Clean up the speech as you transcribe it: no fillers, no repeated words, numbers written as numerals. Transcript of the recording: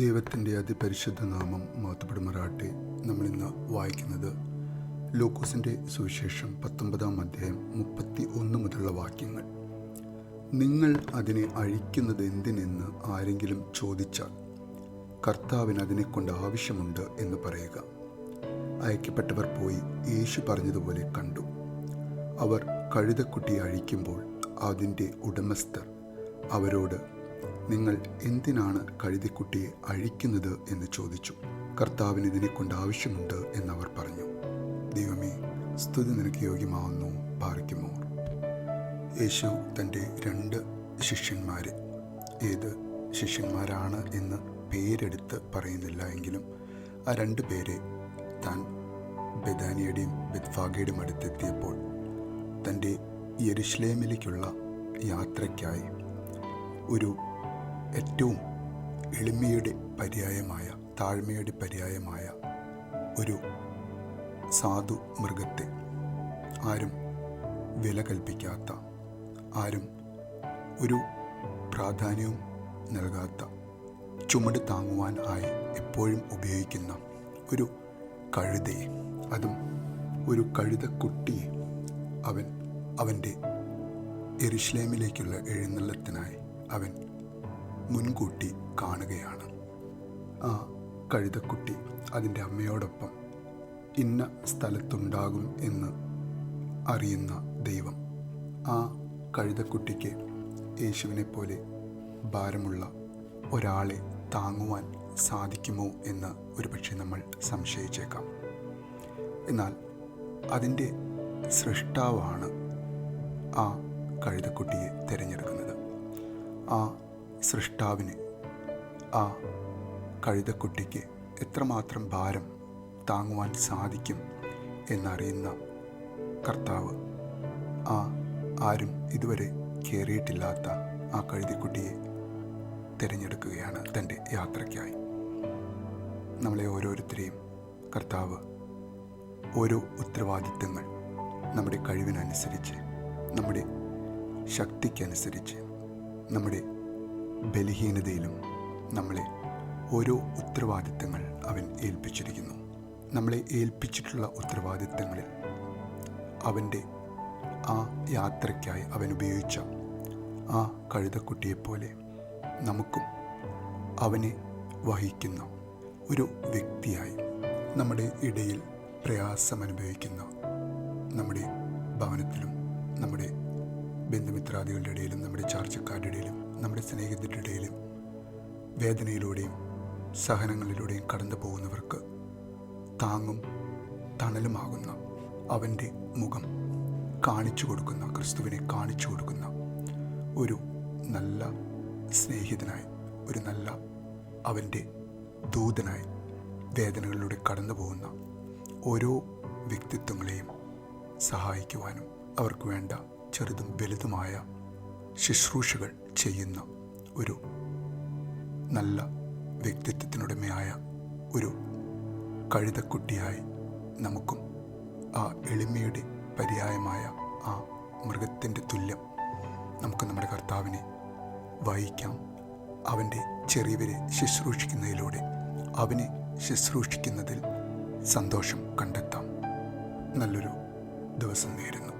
ദൈവത്തിൻ്റെ അതിപരിശുദ്ധ നാമം മഹത്വപ്പെടുമാറാകട്ടെ. നമ്മളിന്ന് വായിക്കുന്നത് ലൂക്കോസിൻ്റെ സുവിശേഷം 19-ാം അധ്യായം 31 മുതലുള്ള വാക്യങ്ങൾ. നിങ്ങൾ അതിനെ അഴിക്കുന്നത് എന്തിനെന്ന് ആരെങ്കിലും ചോദിച്ചാൽ കർത്താവിന് അതിനെക്കൊണ്ട് ആവശ്യമുണ്ട് എന്ന് പറയുക. അയക്കപ്പെട്ടവർ പോയി യേശു പറഞ്ഞതുപോലെ കണ്ടു. അവർ കഴുതക്കുട്ടിയെ അഴിക്കുമ്പോൾ അതിൻ്റെ ഉടമസ്ഥർ അവരോട്, നിങ്ങൾ എന്തിനാണ് കഴുതക്കുട്ടിയെ അഴിക്കുന്നത് എന്ന് ചോദിച്ചു. കർത്താവിന് ഇതിനെക്കൊണ്ട് ആവശ്യമുണ്ട് എന്നവർ പറഞ്ഞു. ദൈവമേ, സ്തുതി നിനക്ക് യോഗ്യമാവുന്നു. പാറിക്കുമോ. യേശു തൻ്റെ 2 ശിഷ്യന്മാരെ, ഏത് ശിഷ്യന്മാരാണ് എന്ന് പേരെടുത്ത് പറയുന്നില്ല എങ്കിലും ആ 2 പേരെ താൻ ബെഥാനിയുടെയും ബെത്ഫാഗയുടെയും അടുത്തെത്തിയപ്പോൾ തൻ്റെ യെരുശലേമിലേക്കുള്ള യാത്രയ്ക്കായി ഒരു ഏറ്റവും എളിമയുടെ പര്യായമായ, താഴ്മയുടെ പര്യായമായ ഒരു സാധു മൃഗത്തെ, ആരും വില കൽപ്പിക്കാത്ത, ആരും ഒരു പ്രാധാന്യവും നൽകാത്ത, ചുമട് താങ്ങുവാൻ ആയി എപ്പോഴും ഉപയോഗിക്കുന്ന ഒരു കഴുതയെ, അതും ഒരു കഴുതക്കുട്ടിയെ അവൻ്റെ യെരുശലേമിലേക്കുള്ള എഴുന്നള്ളത്തിനായി അവൻ മുൻകൂട്ടി കാണുകയാണ്. ആ കഴുതക്കുട്ടി അതിൻ്റെ അമ്മയോടൊപ്പം ഇന്ന സ്ഥലത്തുണ്ടാകും എന്ന് അറിയുന്ന ദൈവം ആ കഴുതക്കുട്ടിക്ക് യേശുവിനെ പോലെ ഭാരമുള്ള ഒരാളെ താങ്ങുവാൻ സാധിക്കുമോ എന്ന് ഒരുപക്ഷെ നമ്മൾ സംശയിച്ചേക്കാം. എന്നാൽ അതിൻ്റെ സൃഷ്ടാവാണ് ആ കഴുതക്കുട്ടിയെ തിരഞ്ഞെടുക്കുന്നത്. ആ സൃഷ്ടാവിന് ആ കഴുതക്കുട്ടിക്ക് എത്രമാത്രം ഭാരം താങ്ങുവാൻ സാധിക്കും എന്നറിയുന്ന കർത്താവ് ആരും ഇതുവരെ കയറിയിട്ടില്ലാത്ത ആ കഴുതക്കുട്ടിയെ തിരഞ്ഞെടുക്കുകയാണ് തൻ്റെ യാത്രയ്ക്കായി. നമ്മളെ ഓരോരുത്തരെയും കർത്താവ് ഓരോ ഉത്തരവാദിത്തങ്ങൾ നമ്മുടെ കഴിവിനനുസരിച്ച്, നമ്മുടെ ശക്തിക്കനുസരിച്ച്, നമ്മുടെ ബലഹീനതയിലും നമ്മളെ ഓരോ ഉത്തരവാദിത്തങ്ങൾ അവൻ ഏൽപ്പിച്ചിരിക്കുന്നു. നമ്മളെ ഏൽപ്പിച്ചിട്ടുള്ള ഉത്തരവാദിത്തങ്ങളിൽ അവൻ്റെ ആ യാത്രയ്ക്കായി അവൻ ഉപയോഗിച്ച ആ കഴുതക്കുട്ടിയെപ്പോലെ നമുക്കും അവനെ വഹിക്കുന്ന ഒരു വ്യക്തിയായി, നമ്മുടെ ഇടയിൽ പ്രയാസമനുഭവിക്കുന്ന, നമ്മുടെ ഭവനത്തിലും നമ്മുടെ ബന്ധുമിത്രാദികളുടെ ഇടയിലും നമ്മുടെ ചാർച്ചക്കാരുടെ ഇടയിലും നമ്മുടെ സ്നേഹിതരുടെ ഇടയിലും വേദനയിലൂടെയും സഹനങ്ങളിലൂടെയും കടന്നു പോകുന്നവർക്ക് താങ്ങും തണലുമാകുന്ന അവൻ്റെ മുഖം കാണിച്ചു കൊടുക്കുന്ന, ക്രിസ്തുവിനെ കാണിച്ചു കൊടുക്കുന്ന ഒരു നല്ല സ്നേഹിതനായി, ഒരു നല്ല അവൻ്റെ ദൂതനായി വേദനകളിലൂടെ കടന്നു പോകുന്ന ഓരോ വ്യക്തിത്വങ്ങളെയും സഹായിക്കുവാനും അവർക്ക് വേണ്ട ചെറുതും വലുതുമായ ശുശ്രൂഷകൾ ചെയ്യുന്ന ഒരു നല്ല വ്യക്തിത്വത്തിനുടമയായ ഒരു കഴുതക്കുട്ടിയായി നമുക്കും ആ എളിമയുടെ പര്യായമായ ആ മൃഗത്തിൻ്റെ തുല്യം നമുക്ക് നമ്മുടെ കർത്താവിനെ വഹിക്കാം. അവൻ്റെ ചെറിയവരെ ശുശ്രൂഷിക്കുന്നതിലൂടെ അവനെ ശുശ്രൂഷിക്കുന്നതിൽ സന്തോഷം കണ്ടെത്താം. നല്ലൊരു ദിവസം നേരുന്നു.